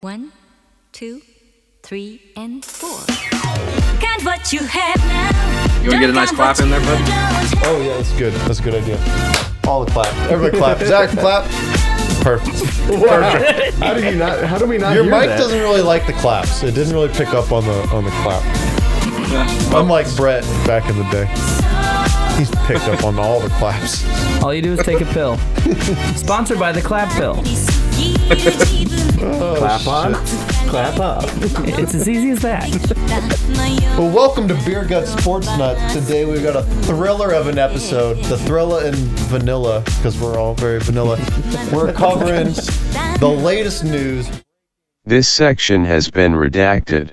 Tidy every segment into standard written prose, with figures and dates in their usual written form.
1, 2, 3, and 4. Count what you have now. You want to get a nice clap in there, bud? Oh yeah, that's good. That's a good idea. All the clap. Everybody clap. Zach, clap. Perfect. Perfect. How do you not? How do we not? Your hear mic that? doesn't really like the claps. It didn't really pick up on the clap. Yeah. Unlike Brett back in the day, he's picked up on all the claps. All you do is take a pill. Sponsored by the Clap Pill. Clap on, clap up. It's as easy as that. Well, welcome to Beer Gut Sports Nut. Today we've got a thriller of an episode. The thriller and vanilla, because we're all very vanilla. We're covering the latest news. This section has been redacted.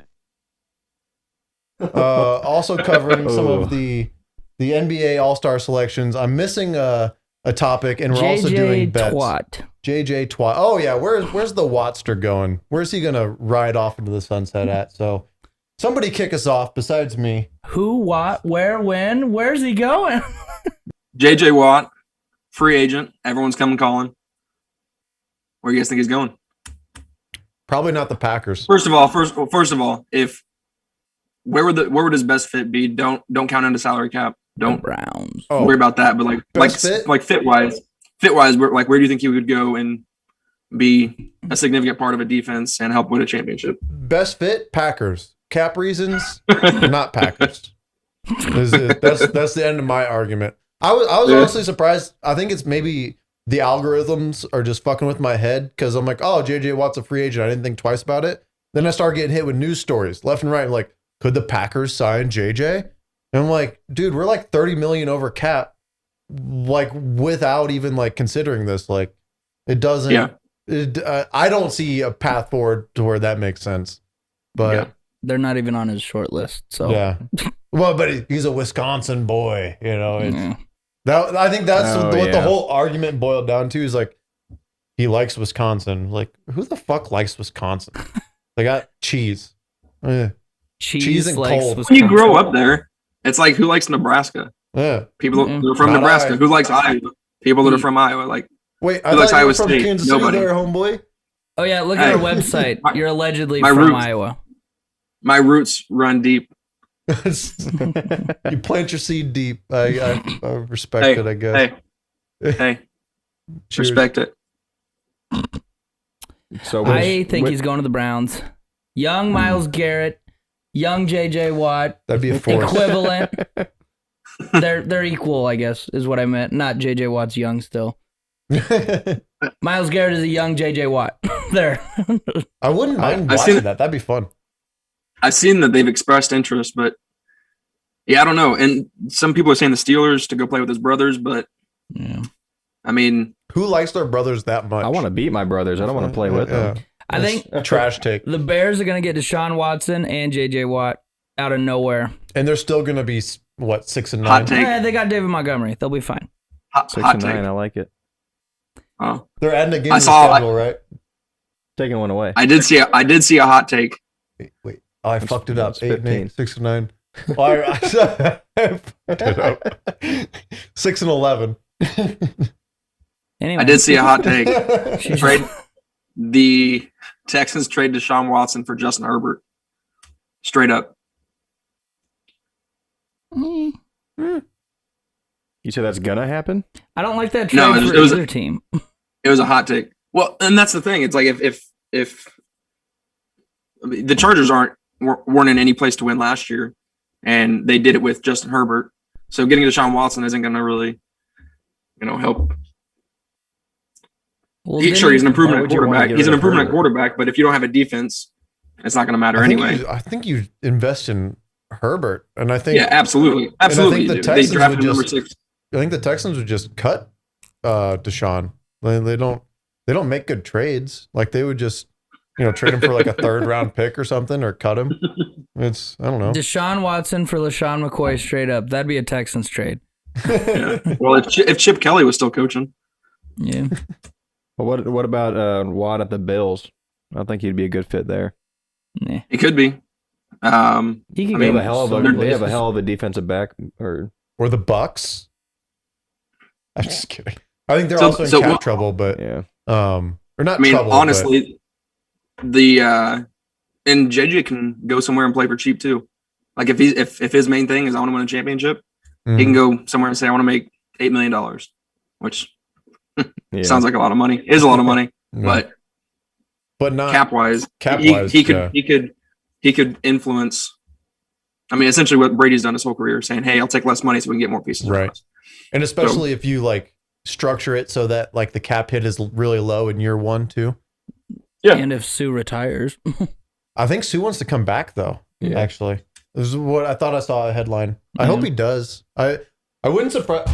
Also covering some of the NBA All-Star selections. I'm missing a topic, and we're also doing bets. Twat. JJ Twat. Oh yeah, where's the Watster going? Where's he gonna ride off into the sunset at? So somebody kick us off besides me. Who, what, where, when? Where's he going? JJ Watt, free agent. Everyone's coming calling. Where do you guys think he's going? Probably not the Packers. First of all, if where would his best fit be? Don't count into salary cap. Don't Browns. Oh, worry about that. But Best fit? like fit wise, where do you think he would go and be a significant part of a defense and help win a championship? best fit Packers. Cap reasons, not Packers. That's the end of my argument. I was honestly surprised. I think it's maybe the algorithms are just fucking with my head because I'm like, oh, JJ Watt's a free agent. I didn't think twice about it. Then I started getting hit with news stories left and right. I'm like, could the Packers sign JJ? And I'm like, dude, we're like 30 million over cap, like without even like considering this. Like, it doesn't. Yeah. I don't see a path forward to where that makes sense. But Yeah. They're not even on his short list. So yeah. Well, but he's a Wisconsin boy, you know. It's, yeah. that I think that's Oh, what the yeah. whole argument boiled down to is like he likes Wisconsin. Like, who the fuck likes Wisconsin? They got cheese. Cheese and likes cold. When you grow Wisconsin. up there, it's like who likes Nebraska? Yeah. People Mm-mm. that are from Not Nebraska. I. Who likes Iowa? People that are from Iowa. Like, Wait, I Who likes thought you were Iowa from State? Kansas Nobody. City there, homeboy. Oh, yeah. Look at our Hey. website. You're allegedly My from roots. Iowa. my roots run deep. You plant your seed deep. I respect Hey, it, I guess. hey, Cheers. respect it. So I think he's going to the Browns. Young Myles Garrett, young JJ Watt, That'd be a force. equivalent. They're equal, I guess, is what I meant. Not JJ Watt's young still. Myles Garrett is a young JJ Watt. There. I wouldn't mind I've watching seen- that. That'd be fun. I've seen that they've expressed interest, but yeah, I don't know. And some people are saying the Steelers to go play with his brothers, but Yeah. I mean, Who likes their brothers that much? I want to beat my brothers. I don't want to play with them. I think Trash take. the Bears are going to get Deshaun Watson and JJ Watt out of nowhere. And they're still going to be, what, 6 and 9? Hot take. They got David Montgomery. They'll be fine. hot 6 take. and 9. I like it. Oh, They're adding a game I to the saw- schedule, right? Taking one away. I did see a hot take. Wait. Oh, I fucked it up. it's 8 and 8, 15. 6 and 9. Well, I fucked it up. 6 and 11. Anyway. I did see a hot take. She's- Trade the Texans trade Deshaun Watson for Justin Herbert. Straight up. Mm, You said that's gonna happen? I don't like that trade No, for it was- either team. It was a hot take. Well, and that's the thing. It's like if I mean, the Chargers weren't in any place to win last year, and they did it with Justin Herbert. So getting Deshaun Watson isn't going to really, help. Well, Sure, he's an why improvement would you wanna quarterback. get He's an rid of improvement Herbert? quarterback, but if you don't have a defense, it's not going to matter anyway. I think you invest in Herbert. And I think Yeah, absolutely, absolutely. the you do. Texans They drafted would number just- 6. I think the Texans would just cut Deshaun. They don't make good trades. Like they would just, trade him for like a 3rd round pick or something, or cut him. It's, I don't know. Deshaun Watson for LaShawn McCoy straight up. That'd be a Texans trade. Yeah. Well, if Chip Kelly was still coaching, Yeah. Well, what about Watt at the Bills? I think he'd be a good fit there. Nah. it could be. He could I go mean, They have to a hell of so a many they have a places. hell of a defensive back. Or Or the Bucks. I'm just kidding. I think they're So- also in so cap what- trouble, but yeah, or not I mean, trouble. honestly, and JJ can go somewhere and play for cheap too. Like if his main thing is I want to win a championship, he can go somewhere and say I want to make $8 million, which sounds like a lot of money. Is a lot of money, Yeah. but not cap wise, cap-wise, he could influence. I mean, essentially what Brady's done his whole career, saying, "Hey, I'll take less money so we can get more pieces." Right. From us. And especially if you like structure it so that like the cap hit is really low in year 1 too. Yeah. And if Sue retires, I think Sue wants to come back though. Yeah. Actually, this is what I thought I saw a headline. I hope he does. I wouldn't surprise.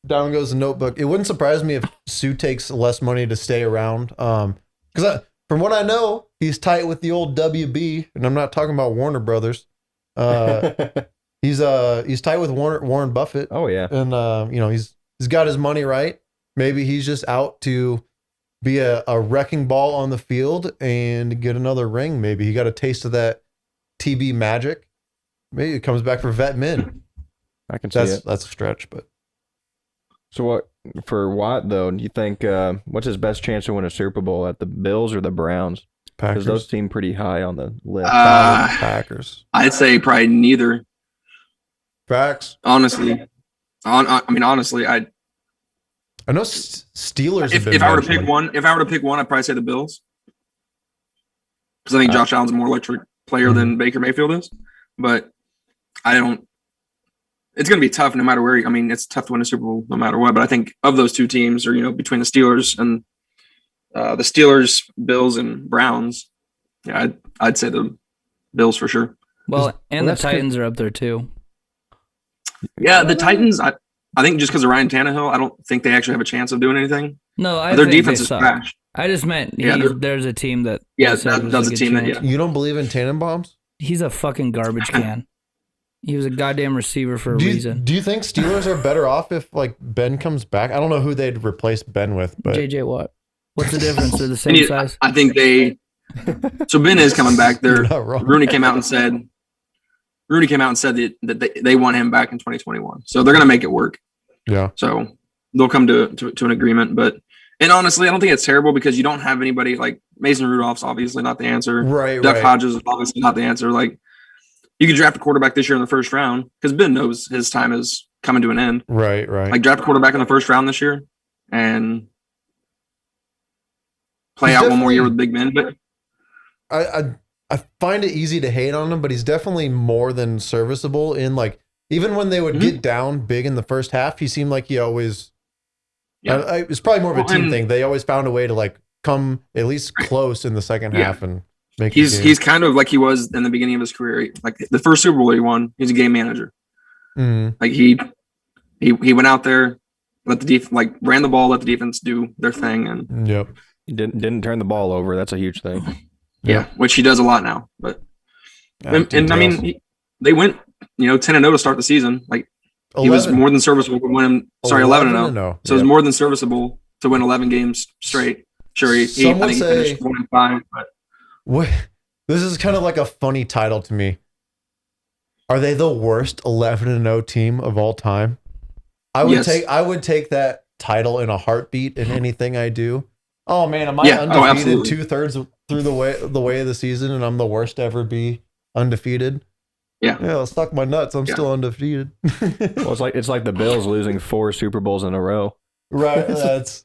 Down goes the notebook. It wouldn't surprise me if Sue takes less money to stay around. Because from what I know, he's tight with the old WB, and I'm not talking about Warner Brothers. He's tight with Warren Buffett. Oh yeah. And he's got his money right. Maybe he's just out to be a wrecking ball on the field and get another ring. Maybe he got a taste of that TB magic. Maybe it comes back for vet min. I can see it. That's a stretch, but So what for Watt though? Do you think what's his best chance to win a Super Bowl, at the Bills or the Browns? Because Packers. those seem pretty high on the list. Packers. I'd say probably neither. Facts. Honestly, honestly, I know Steelers. if I were to pick one, I'd probably say the Bills, because I think Josh Allen's a more electric player than Baker Mayfield is. But I don't. It's going to be tough no matter where. It's tough to win a Super Bowl no matter what. But I think of those two teams, or between the Steelers and the Steelers, Bills, and Browns, yeah, I'd say the Bills for sure. well, and the that's good. Titans are up there too. Yeah, the Titans. I think just because of Ryan Tannehill, I don't think they actually have a chance of doing anything. No, I Their think defense they is suck. trash. I just meant Yeah, there's a team that. Yeah, they said that's was a good team that. chance. Yeah. You don't believe in Tannenbaums? He's a fucking garbage can. He was a goddamn receiver for a reason. Do you think Steelers are better off if like Ben comes back? I don't know who they'd replace Ben with, but JJ Watt. What's the difference? They're the same And size. I think they. So Ben is coming back. You're not wrong. Rooney came out and said that they want him back in 2021. So they're going to make it work. Yeah. So they'll come to an agreement. And honestly, I don't think it's terrible because you don't have anybody like Mason Rudolph's obviously not the answer. Right. Duck right. Hodges is obviously not the answer. Like you could draft a quarterback this year in the first round because Ben knows his time is coming to an end. Right. Like draft a quarterback in the first round this year and play He's out one more year definitely- with Big Ben. But I find it easy to hate on him, but he's definitely more than serviceable in like even when they would get down big in the first half, he seemed like he always. Yeah. It's probably more of a Well, team and- thing. They always found a way to like come at least close in the second Yeah. half and make. he's kind of like he was in the beginning of his career. Like the first Super Bowl he won, he's a game manager. Like he went out there, let the ran the ball, let the defense do their thing, and Yep. He didn't turn the ball over. That's a huge thing. yeah, which he does a lot now. But and I Details. mean, they went 10-0 to start the season. Like he was 11. more than serviceable to win him. Sorry, 11-0. So it was Yep. more than serviceable to win 11 games straight. Sure, I Some would think he say- finished 1-5, but What? This is kind of like a funny title to me. Are they the worst 11-0 team of all time? I would Yes. take that title in a heartbeat in anything I do. Oh man, am I Yeah. Oh, undefeated absolutely. 2/3 through the way of the season, and I'm the worst to ever be undefeated? Yeah. Let's suck my nuts. I'm Yeah. still undefeated. Well, it's like the Bills losing 4 Super Bowls in a row. Right. That's.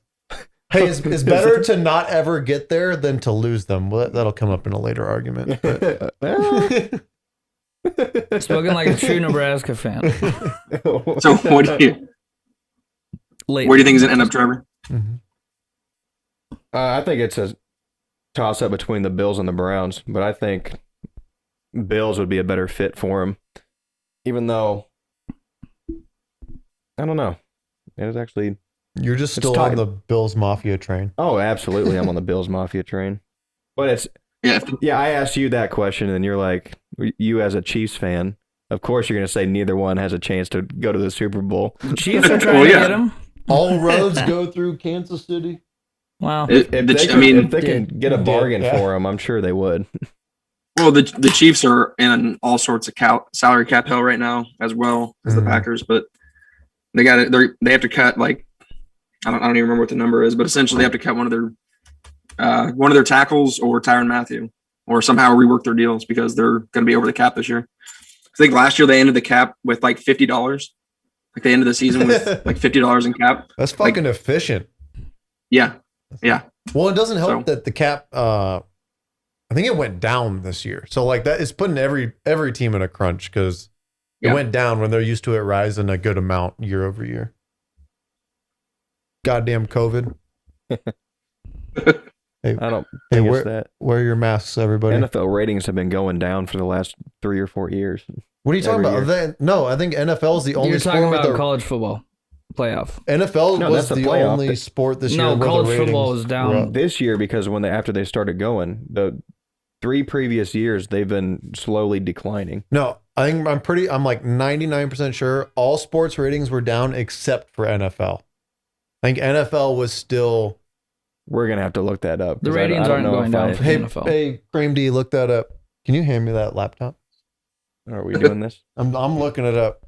Hey, it's better to not ever get there than to lose them. Well, that'll come up in a later argument. But. Spoken like a true Nebraska fan. so what do you Late. where do you think is gonna end up, Trevor? Mhm. I think it's a toss up between the Bills and the Browns, but I think Bills would be a better fit for him. Even though, I don't know. It's actually, You're just It's still on time. the Bills Mafia train. oh, absolutely. I'm on the Bills Mafia train. But it's, Yeah, yeah, I asked you that question, and you're like, you as a Chiefs fan, of course you're going to say neither one has a chance to go to the Super Bowl. Chiefs are trying Well, to yeah. get him. All roads go through Kansas City. Wow. If they can get a Yeah. bargain Yeah. for him, I'm sure they would. well, the Chiefs are in all sorts of salary cap hell right now, as well as the Mhm. Packers. But they got it. They have to cut like I don't even remember what the number is, but essentially they have to cut one of their one of their tackles or Tyrann Mathieu, or somehow rework their deals because they're going to be over the cap this year. I think last year they ended the cap with like $50. Like they ended the season with like $50 in cap. That's fucking efficient. Yeah. Well, it doesn't help So- that the cap. I think it went down this year, so like that is putting every team in a crunch because it Yeah. went down when they're used to it rising a good amount year over year. Goddamn COVID. I don't Hey, think it's that. wear your masks, everybody. NFL ratings have been going down for the last 3 or 4 years. What are you talking every about? No, I think NFL is the only You're talking sport about with college football playoff. NFL No, was that's the the playoff. only sport this year. No, where the college ratings football was down. were up. This year, because after they started going, the 3 previous years they've been slowly declining. No, I'm like 99% sure all sports ratings were down except for NFL. I think NFL was still. We're gonna have to look that up. The 'cause I ratings don't aren't know going if down for Hey, NFL. hey, Graham D, look that up. Can you hand me that laptop? Are we doing this? I'm looking it up.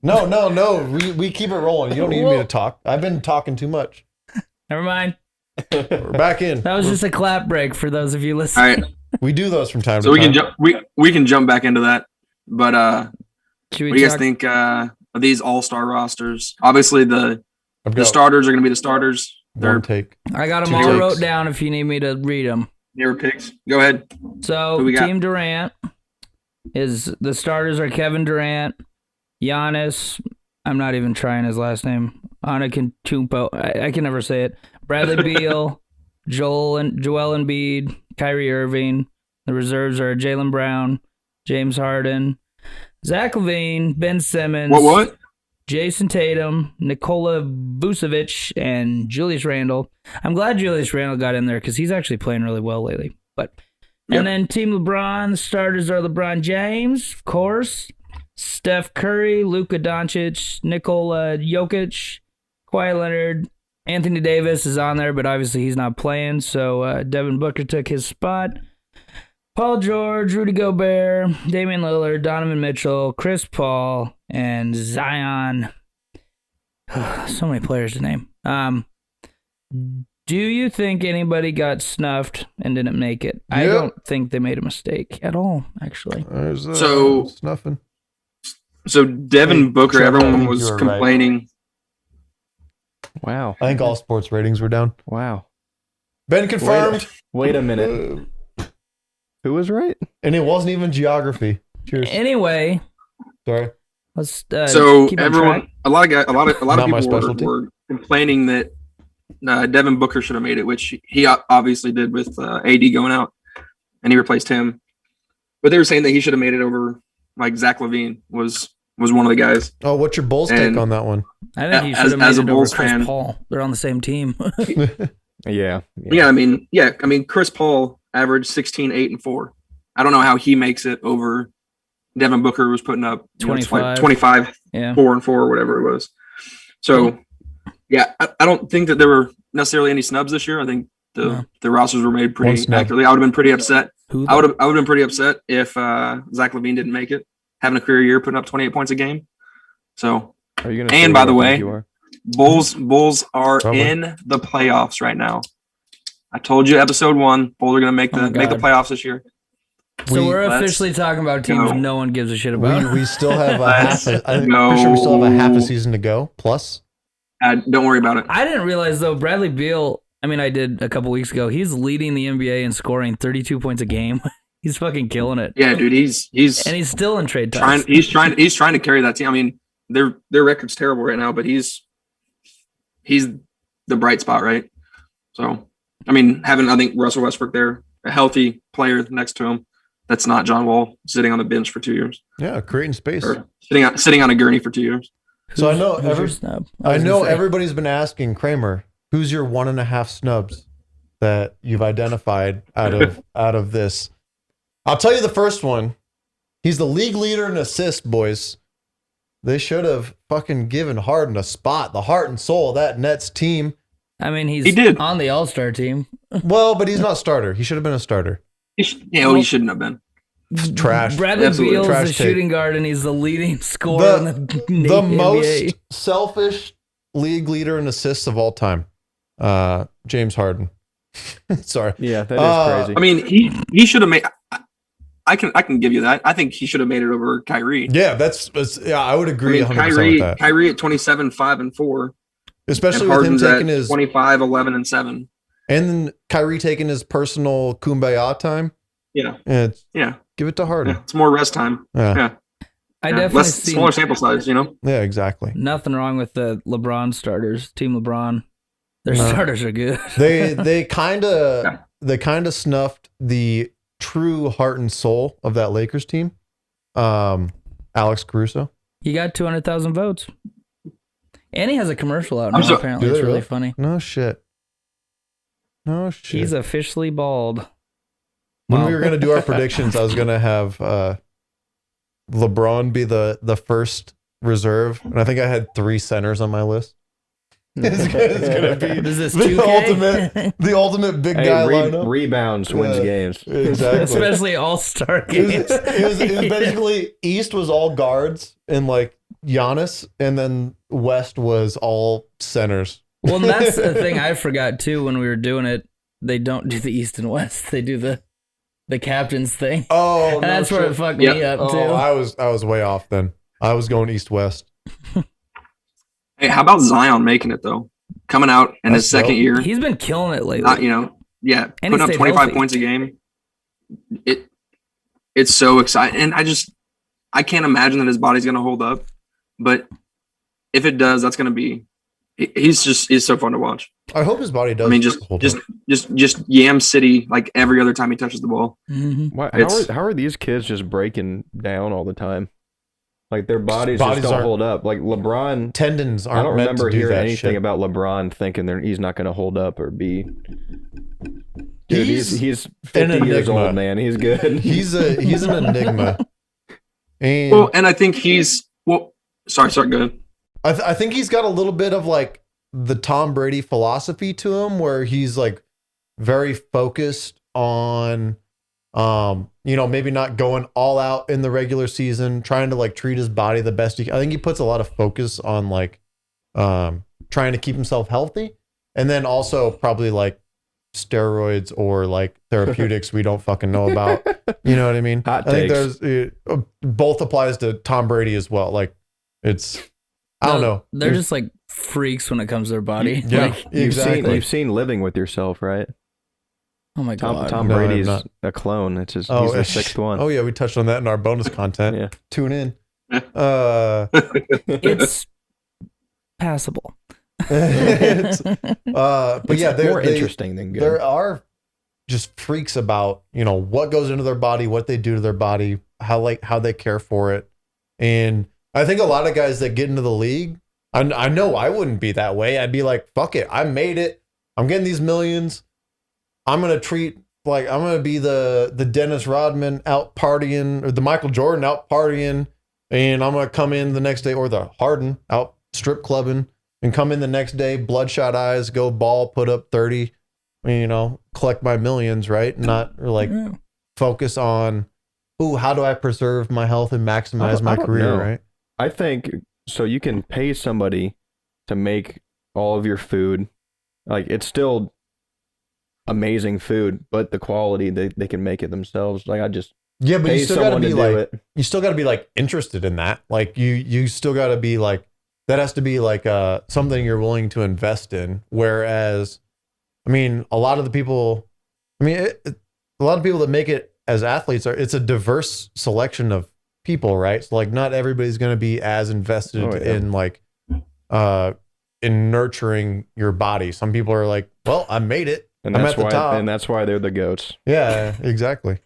No. We keep it rolling. You don't need me to talk. I've been talking too much. Never mind. We're back in. That was just a clap break for those of you All listening. right. We do those from time So to we time. can jump. We can jump back into that. But Should we what do you guys talk- think of these all-star rosters? Obviously, the I've the got starters are going to be the starters. They're one take. I got them Two all takes. wrote down if you need me to read them. their picks. Go ahead. So Who we got? Team Durant is the starters are Kevin Durant, Giannis. I'm not even trying his last name. Antetokounmpo. I can never say it. Bradley Beal, Joel Embiid, Kyrie Irving. The reserves are Jaylen Brown, James Harden, Zach LaVine, Ben Simmons. What? Jason Tatum, Nikola Vucevic, and Julius Randle. I'm glad Julius Randle got in there because he's actually playing really well lately. Yep. And then Team LeBron, the starters are LeBron James, of course, Steph Curry, Luka Doncic, Nikola Jokic, Kawhi Leonard, Anthony Davis is on there, but obviously he's not playing, so Devin Booker took his spot. Paul George, Rudy Gobert, Damian Lillard, Donovan Mitchell, Chris Paul, and Zion. So many players to name. Do you think anybody got snuffed and didn't make it? I Yep. don't think they made a mistake at all, actually. There's, So- snuffing. So Devin Hey, Booker, Trevor, I everyone think was you were right. complaining. Wow. I think all sports ratings were down. Wow. Been confirmed. Wait a minute. Who was right? And it wasn't even geography. Cheers. Anyway, Sorry. let's So keep on everyone, track. a lot of guys, a lot of Not my people specialty. were complaining that Devin Booker should have made it, which he obviously did with AD going out, and he replaced him. But they were saying that he should have made it over, like Zach LaVine was one of the guys. Oh, what's your Bulls take And- on that one? I think he as- should have made as a it over Bulls Chris fan- Paul. They're on the same team. Yeah. Yeah, I mean, Chris Paul averaged 16, 8, and 4. I don't know how he makes it over Devin Booker was putting up 25. 25, Yeah. 4 and 4, or whatever it was. So, yeah, I don't think that there were necessarily any snubs this year. I think the rosters were made One pretty snub. accurately. I would have been pretty upset. Who I would have been pretty upset if Zach LaVine didn't make it, having a career year, putting up 28 points a game. So, Are you gonna And say by what the I way- think you are? Bulls are Probably. in the playoffs right now. I told you episode 1, Bulls are going to make Oh my the God. playoffs this year. So we're let's officially talking about teams go. no one gives a shit about. We still have a Let's half. I'm pretty sure we still have a half a season to go. Plus, Don't worry about it. I didn't realize though Bradley Beal. I mean, I did a couple weeks ago. He's leading the NBA in scoring 32 points a game. He's fucking killing it, Yeah, dude, he's and he's still in trade trying. talks. He's trying to carry that team. I mean, their record's terrible right now, but he's the bright spot, right? So, I mean, having I think Russell Westbrook there, a healthy player next to him, that's not John Wall sitting on the bench for 2 years yeah, creating space. or sitting on a gurney for 2 years. So I know Who's your every. snub? I was know gonna say. everybody's been asking Kramer, who's your 1.5 snubs that you've identified out of this. I'll tell you the first one. He's the league leader in assists, boys. They should have fucking given Harden a spot, the heart and soul of that Nets team. I mean, he's He did. on the All-Star team. Well, but he's not starter. He should have been a starter. He shouldn't have been. Trash. Bradley Absolutely. Beal's Trash the take. shooting guard, and he's the leading scorer in the The NBA. most selfish league leader in assists of all time. James Harden. Sorry. Yeah, that is crazy. I mean, he should have made. I can give you that. I think he should have made it over Kyrie. Yeah, yeah, I would agree 100% with that. Kyrie at 27, 5 and 4. Especially And with him Harden's taking at his 25, 11 and 7. and then Kyrie taking his personal kumbaya time. Yeah. Yeah. Give it to Harden. It's more rest time. Yeah. I Yeah. definitely see Smaller sample size, you know? Yeah, exactly. nothing wrong with the LeBron starters. Team LeBron, their No. starters are good. They kind of Yeah. snuffed the true heart and soul of that Lakers team. Alex Caruso. He got 200,000 votes, and he has a commercial out I'm now. so- Apparently, Do it's they really really? funny. No shit. He's officially bald. When Wow. we were gonna do our predictions, I was gonna have LeBron be the first reserve, and I think I had 3 centers on my list. It's gonna be What is this, the 2K? ultimate big Hey, guy lineup. rebounds wins Yeah. games. Exactly. Especially All-Star It games. was basically East was all guards and like Giannis, and then West was all centers. Well, and that's the thing I forgot too when we were doing it. They don't do the East and West. They do the captains thing. Oh, And that's where it fucked me up too. Oh, I was way off then. I was going East West. Hey, how about Zion making it, though? Coming out in his That's second dope. year. He's been killing it lately. Not, And he putting up stayed 25 healthy. points a game. It's so exciting. And I can't imagine that his body's going to hold up. But if it does, that's going to be, he's so fun to watch. I hope his body does. I mean, just hold up. Yam City, like every other time he touches the ball. Mhm. Why, It's- how are these kids just breaking down all the time? Like their bodies Bodies just don't aren't- hold up. Like LeBron, Tendons I aren't don't meant remember to do hearing that anything shit. about LeBron thinking he's not going to hold up or be. Dude, he's 50 years enigma. old, man. He's good. He's an enigma. And Well, and I think sorry, go ahead. I think he's got a little bit of like the Tom Brady philosophy to him, where he's like very focused on, maybe not going all out in the regular season, trying to like treat his body the best he can. I think he puts a lot of focus on like, trying to keep himself healthy, and then also probably like steroids or like therapeutics we don't fucking know about. You know what I mean? Hot I think takes. there's both applies to Tom Brady as well. Like it's, I don't know. They're just like freaks when it comes to their body. Yeah, Like, exactly. You've seen Living with Yourself, right? oh my god. Tom No, Brady's I'm not. a clone. It's just he's the sixth one. Oh yeah, we touched on that in our bonus content. Yeah. Tune in. It's passable. But yeah, It's more they interesting than good. there are just freaks about what goes into their body, what they do to their body, how they care for it, and I think a lot of guys that get into the league, I know I wouldn't be that way. I'd be like, fuck it, I made it. I'm getting these millions. I'm gonna be the Dennis Rodman out partying, or the Michael Jordan out partying, and I'm gonna come in the next day, or the Harden out strip clubbing, and come in the next day, bloodshot eyes, go ball, put up 30, collect my millions, right? Not like Yeah. focus on, how do I preserve my health and maximize my I don't career, know. right? I think so. You can pay somebody to make all of your food. Like it's still amazing food, but the quality they can make it themselves. Like I just Yeah, but pay you still gotta someone to be do like, it. you still gotta be like interested in that. Like you still gotta be like, that has to be like something you're willing to invest in. Whereas, I mean, a lot of the people that make it as athletes it's a diverse selection of people, right? So like not everybody's going to be as invested Oh, yeah. in like in nurturing your body. Some people are like, well, I made it. And I'm that's at the why top. and that's why they're the goats. Yeah, exactly.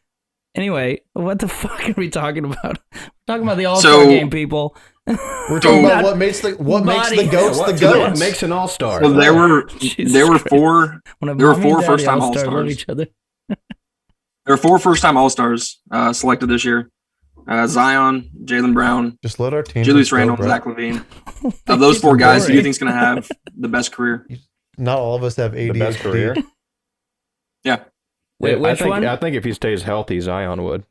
Anyway, what the fuck are we talking about? We're talking about the All-Star game, people. We're talking So- about what makes the Body. goats What the goats. makes an all-star? Well, there were Jesus Christ. four When a There were mommy and four daddy first-time All-Stars love All-Stars. each other. There were 4 first-time All-Stars selected this year. Zion, Jaylen Brown, Just let our team. Julius Randle, and Zach LaVine. Of those 4 guys, who do you think's going to have the best career? Not all of us have ADHD. the best career. Yeah. Wait, which one? I think if he stays healthy, Zion would.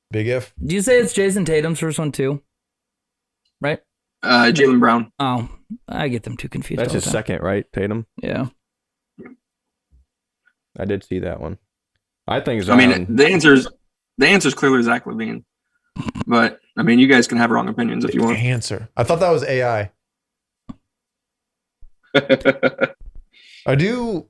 Big if. Do you say it's Jason Tatum's first one too? Right? Jaylen Brown. Oh, I get them too confused. That's all his the time. second, right? Tatum. Yeah. I did see that one. I think I Zion. mean, the answer's clearly Zach LaVine. But I mean, you guys can have wrong opinions if you want. Answer. I thought that was AI. I do.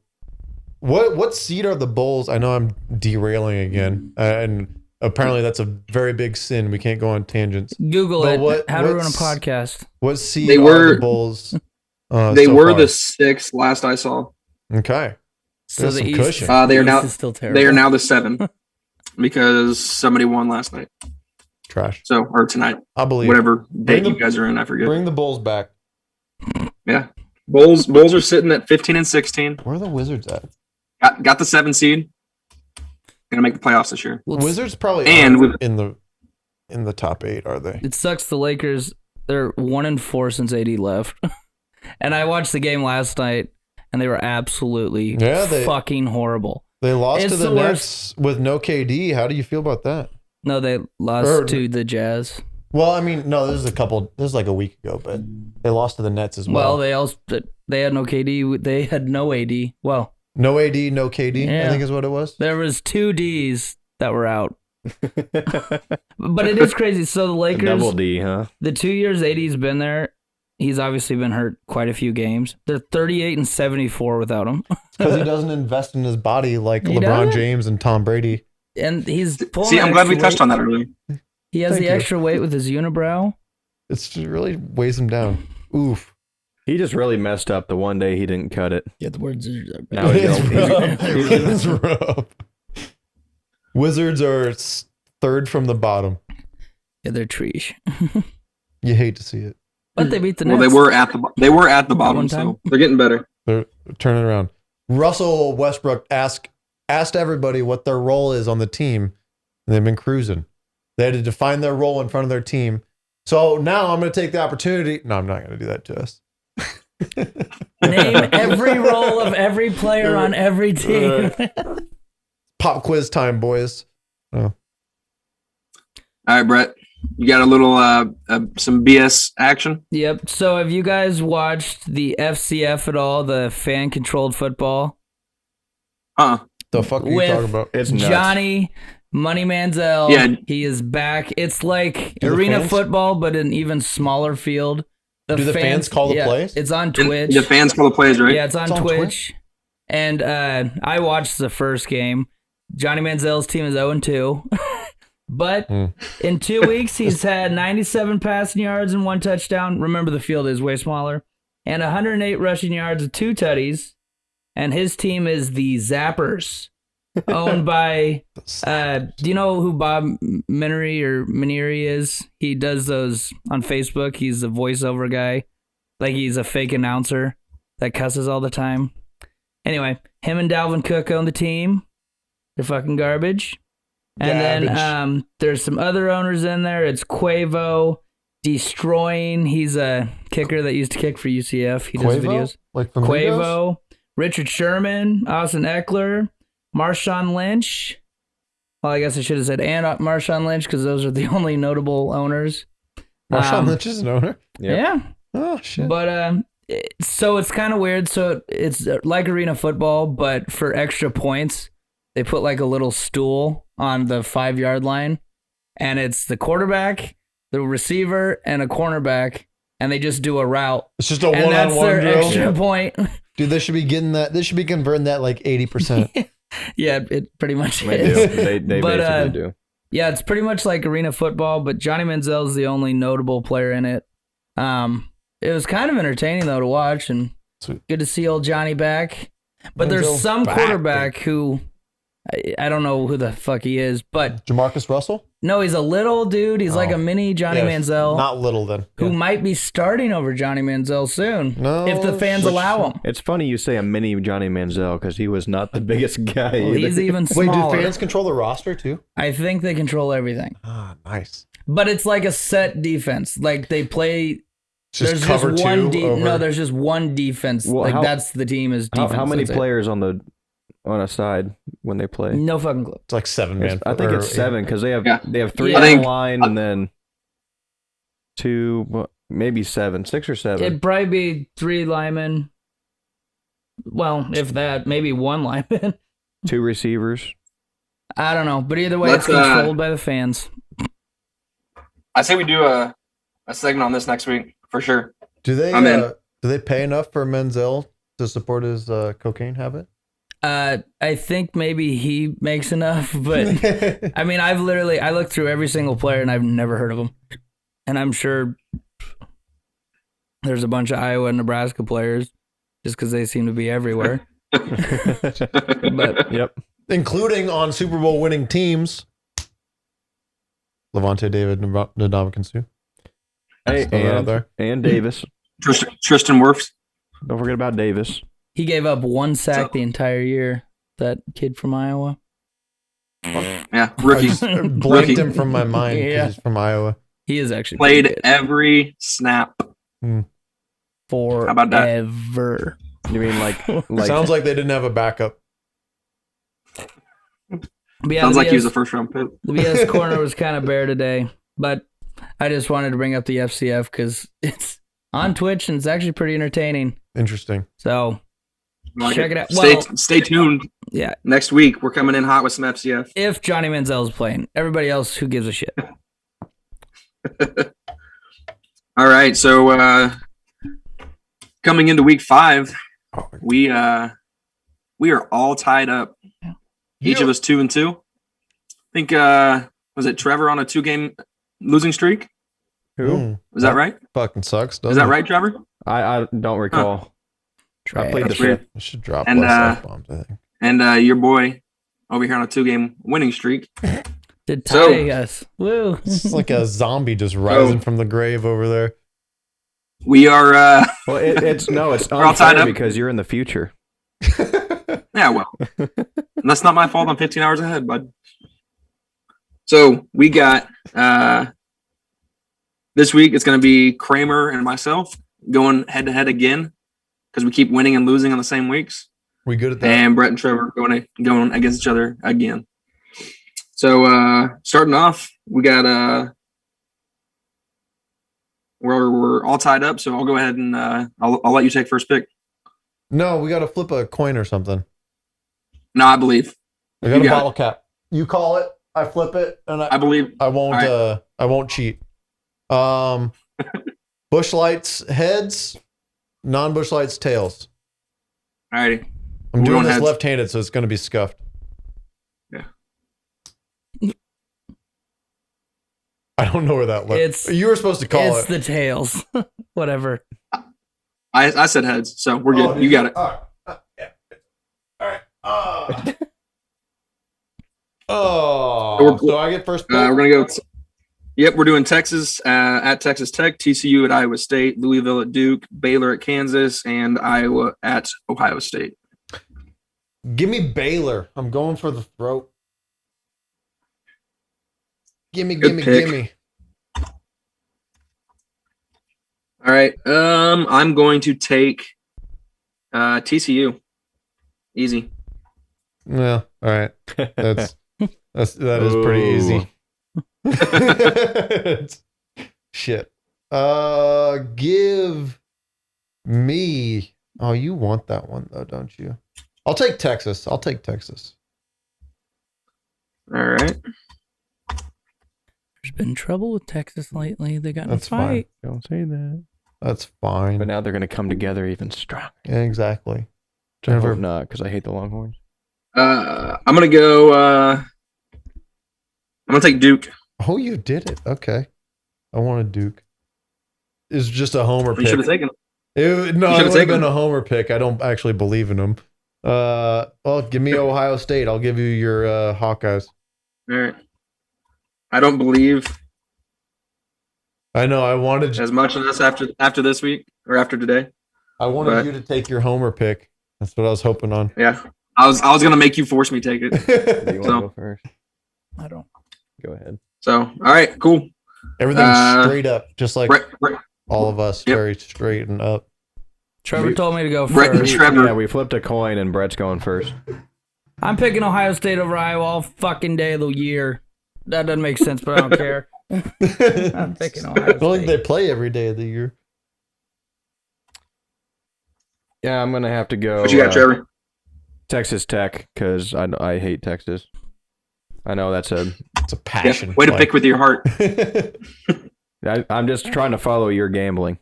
What seed are the Bulls? I know I'm derailing again, and apparently that's a very big sin. We can't go on tangents. Google But it. How to run a what's- podcast. What seed They are were- the Bulls? They so were far? the 6th last I saw. Okay. So There's the some East, cushion. They are the now- East is still terrible. They are now the 7 because somebody won last night. Trash. So or tonight, I believe. whatever Bring date the- you guys are in, I forget. Bring the Bulls back. Yeah, Bulls are sitting at 15 and 16. Where are the Wizards at? Got the 7 seed. Gonna make the playoffs this year. Well, it's- Wizards probably And aren't in the top 8, are they? It sucks. The Lakers, they're 1-4 since AD left, and I watched the game last night, and they were absolutely fucking horrible. They lost It's to the the Nets with no KD. How do you feel about that? No, they lost Or- to the Jazz. Well, I mean, no, this is like a week ago, but they lost to the Nets as Well, well. they had no KD. They had no AD. Well, No AD, no KD, I Yeah. think is what it was. there was 2 Ds that were out. But it is crazy. So the Lakers, Double D, huh? the 2 years AD's been there, he's obviously been hurt quite a few games. They're 38 and 74 without him. Because he doesn't invest in his body like He LeBron doesn't? James and Tom Brady. And he's pulling See, I'm glad we extra touched weight. on that earlier. He has Thank the you. extra weight with his unibrow. It really weighs him down. Oof. He just really messed up the one day he didn't cut it. Yeah, the words Now he It's don't- rough. It's rough. Wizards are third from the bottom. Yeah, they're treesh. You hate to see it. But they beat the Well, Nets. they were at the bottom, One time. so they're getting better. They're turning around. Russell Westbrook asked everybody what their role is on the team, and they've been cruising. They had to define their role in front of their team. So now I'm going to take the opportunity. No, I'm not going to do that to us. Name every role of every player on every team. Pop quiz time, boys. All right, Brett, you got a little some BS action. Yep. So have you guys watched the FCF at all? The fan controlled football? The fuck are you With talking about? It's nuts. Johnny Money Manziel. Yeah. He is back. It's like Do the arena fans- football, but an even smaller field. Do the fans call the yeah, plays? It's on And Twitch. the fans call the plays, right? Yeah, it's on, It's on Twitch. And I watched the first game. Johnny Manziel's team is 0-2. But in 2 weeks, he's had 97 passing yards and 1 touchdown. Remember, the field is way smaller. And 108 rushing yards with 2 tutties. And his team is the Zappers, owned by, do you know who Bob Minery is? He does those on Facebook. He's a voiceover guy. Like he's a fake announcer that cusses all the time. Anyway, him and Dalvin Cook own the team. They're fucking garbage. And then there's some other owners in there. It's Quavo, Destroying. He's a kicker that used to kick for UCF. He does videos. Like Flamingos? Quavo, Richard Sherman, Austin Eckler, Marshawn Lynch. Well, I guess I should have said and Marshawn Lynch because those are the only notable owners. Marshawn Lynch is an owner. Yep. Yeah. Oh, shit. But so it's kind of weird. So it's like arena football, but for extra points, they put like a little stool on the 5-yard line, and it's the quarterback, the receiver, and a cornerback, and they just do a route. It's just a And that's one-on-one their drill. extra point. Dude, they should be getting that. They should be converting that like 80%. Yeah, it pretty much They is. do. They But, basically do. Yeah, it's pretty much like arena football, but Johnny Manziel is the only notable player in it. It was kind of entertaining though to watch, and Sweet. good to see old Johnny back. But there's Manziel's some back, quarterback who I don't know who the fuck he is, but Jamarcus Russell? no, he's a little dude. He's like Oh. a mini Johnny Yeah, Manziel, Not little then. who might be starting over Johnny Manziel soon No if the fans shit. allow him. It's funny you say a mini Johnny Manziel because he was not the biggest guy. Well, either. he's even Wait, smaller. do fans control the roster too? I think they control everything, Ah, nice. but it's like a set defense. Like they play. It's just There's cover just one. two over. No, there's just one defense. Well, like how- that's the team is How, defense. how many that's it. players on a side when they play? No fucking clue. It's like 7 man. I think or it's 7 because they have Yeah. 3 I on think- the line and then 2. maybe 7, 6 or 7. It'd probably be 3 linemen. Well, if that, maybe 1 lineman. 2 receivers. I don't know, but either way, Let's, it's controlled by the fans. I say we do a segment on this next week for sure. Do they I'm in. do they pay enough for Menzel to support his cocaine habit? I think maybe he makes enough, but I mean, I looked through every single player and I've never heard of them. And I'm sure there's a bunch of Iowa and Nebraska players just because they seem to be everywhere. But Yep. Including on Super Bowl winning teams. Levante David, Ndamukong Suh. Hey, Still out there. and Davis. Tristan Wirfs. Don't forget about Davis. he gave up 1 sack the entire year, that kid from Iowa. Yeah, I rookie. just blanked Rookie. him from my mind because Yeah. he's from Iowa. He is actually pretty Played good. every snap. Forever. How about that? You mean like Sounds like they didn't have a backup. But yeah, Sounds the like he was a BS first round pick. The BS corner was kind of bare today, but I just wanted to bring up the FCF because it's on Twitch and it's actually pretty entertaining. Interesting. So Like check it out. Stay, Well, stay tuned. yeah, Next week, we're coming in hot with some FCF. if Johnny Manziel's playing, everybody else, who gives a shit? All right, so coming into week 5, we are all tied up. Each of us 2-2. I think was it Trevor on a 2-game losing streak? who? Was that right? Fucking sucks, Is doesn't that it? right, Trevor? I don't recall. I played the That's weird. I should drop And, less F-bombs, I think. And your boy over here on a 2-game winning streak. Did So- tie us? Woo! It's like a zombie just rising from the grave over there. We are Well, it's We're all tied unfair up. because you're in the future. yeah, well. That's not my fault. I'm 15 hours ahead, bud. So we got this week it's gonna be Kramer and myself going head to head again because we keep winning and losing on the same weeks. We good at that? And Brett and Trevor going against each other again. So starting off, we got we're all tied up. So I'll go ahead and I'll let you take first pick. No, we got to flip a coin or something. No, I believe. We got You a got bottle cap. You call it, I flip it, and I believe. I won't. All right. I won't cheat. Bush lights heads, non-bush lights tails. Alrighty. I'm We're doing going this heads. left-handed, so it's going to be scuffed. Yeah. I don't know where that left. It's- You were supposed to call It's it. the tails. Whatever. I said heads, so we're good. Oh, You got it. All right. Yeah. All right. Oh, so I get first pick. We're gonna go. Yep, we're doing Texas at Texas Tech, TCU at Iowa State, Louisville at Duke, Baylor at Kansas, and Iowa at Ohio State. Give me Baylor. I'm going for the throat. Gimme. pick. All right. I'm going to take TCU. Easy. Yeah. All right. That is pretty easy. Shit. Give me. Oh, you want that one though, don't you? I'll take Texas. All right. There's been trouble with Texas lately. They got in a That's fine. fight. Don't say that. That's fine. But now they're going to come together even stronger. Yeah, exactly. I Never- hope not, because I hate the Longhorns. I'm gonna go. I'm gonna take Duke. Oh, you did it. Okay. I wanted Duke. It's just a homer You should have pick. taken. No, You it should've would have taken been it. a homer pick. I don't actually believe in them. Well, give me Ohio State. I'll give you your Hawkeyes. All right. I don't believe I know. I wanted as much in us after this week or after today. but- you to take your homer pick. That's what I was hoping on. Yeah. I was gonna make you force me take it. Do you want So- to go first? I don't. Go ahead. So all right, cool. Everything's Uh, straight up, just like Brett, all of us, Yep. very straight and up. Trevor told me to go Brett and first. Trevor. Yeah, we flipped a coin and Brett's going first. I'm picking Ohio State over Iowa all fucking day of the year. That doesn't make sense, but I don't care. I'm picking Ohio I don't think they State. play every day of the year. Yeah, I'm gonna have to go. What you got, Trevor? Texas Tech, because I hate Texas. I know that's a. It's a passion. Yeah, way to play. pick with your heart. I'm just trying to follow your gambling.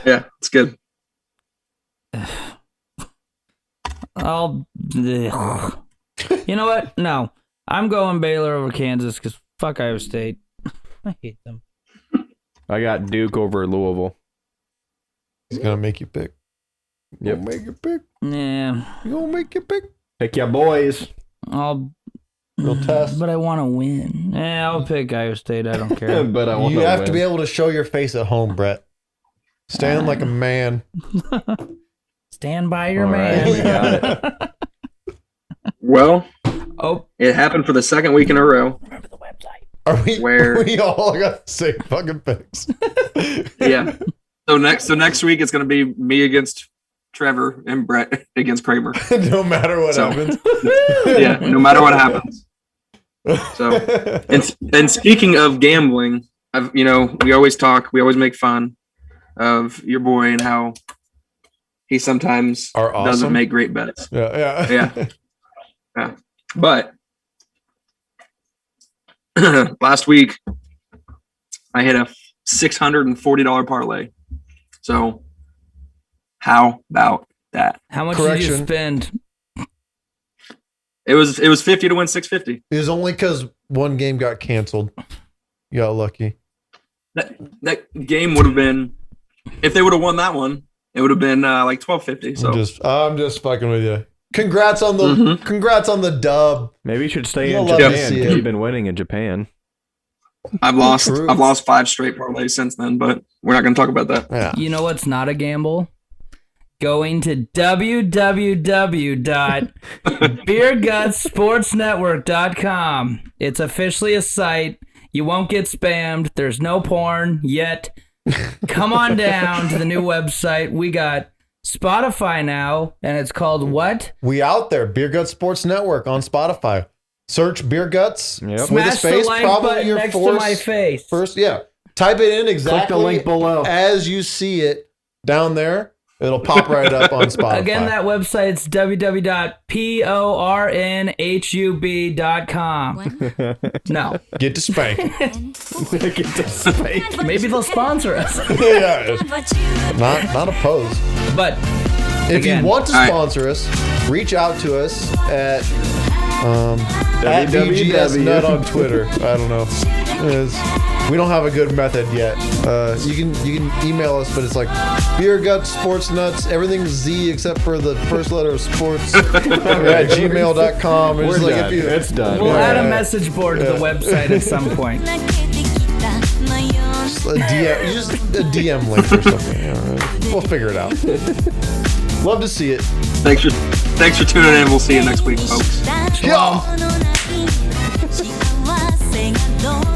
Yeah, it's good. Ugh. You know what? No. I'm going Baylor over Kansas because fuck Iowa State. I hate them. I got Duke over Louisville. He's gonna make you pick. Yep. Gonna make you pick. Yeah. You gonna make you pick. Pick your boys. I'll. Real test. But I want to win. Yeah, I'll pick Iowa State. I don't care. But I want You to have win. to be able to show your face at home, Brett. Stand like a man. Stand by your All right, man. we got it. Well, Oh, it happened for the second week in a row. remember the website. Are we? Where- We all got the same fucking picks. Yeah. So next week it's going to be me against Trevor and Brett against Kramer. No matter what So- happens. Yeah, no matter what happens. So, and speaking of gambling, we always make fun of your boy and how he sometimes Are awesome. doesn't make great bets. Yeah. Yeah. But last week I hit a $640 parlay. So how about that? How much did you Correction. spend? It was 50 to win 650. It was only because one game got canceled. You got lucky. That game would have been, if they would have won that one, it would have been like 1250. So I'm just fucking with you. Congrats on the Mhm. congrats on the dub. Maybe you should stay You'll in love to Japan see because it. you've been winning in Japan. I've lost True. 5 straight parlays since then, but we're not going to talk about that. Yeah. You know what's not a gamble? Going to www.beergutsportsnetwork.com. It's officially a site. You won't get spammed. There's no porn yet. Come on down to the new website. We got Spotify now, and it's called what? We out there. Beer Guts Sports Network on Spotify. Search Beer Guts Yep. with a Smash the space. like Probably button your next to my face. first. Yeah. Type it in exactly Click the link below. as you see it down there. It'll pop right up on Spotify. Again, that website's www.pornhub.com. One No, Get to spank. and four. maybe they'll sponsor us. Yeah. Can't what you Not opposed. But If Again. you want to All right. sponsor us, reach out to us at www. VGSNut on Twitter. I don't know. We don't have a good method yet. You can email us, but it's like Beer Gut Sports Nuts. Everything's Z except for the first letter of sports. We're at gmail.com. We're It's like done. if you, It's done. we'll Yeah. add a message board to the website at some point. la que te quita, no hay just a DM link or something. All right. We'll figure it out. Love to see it. Thanks for tuning in. We'll see you next week, folks. Yeah. otra.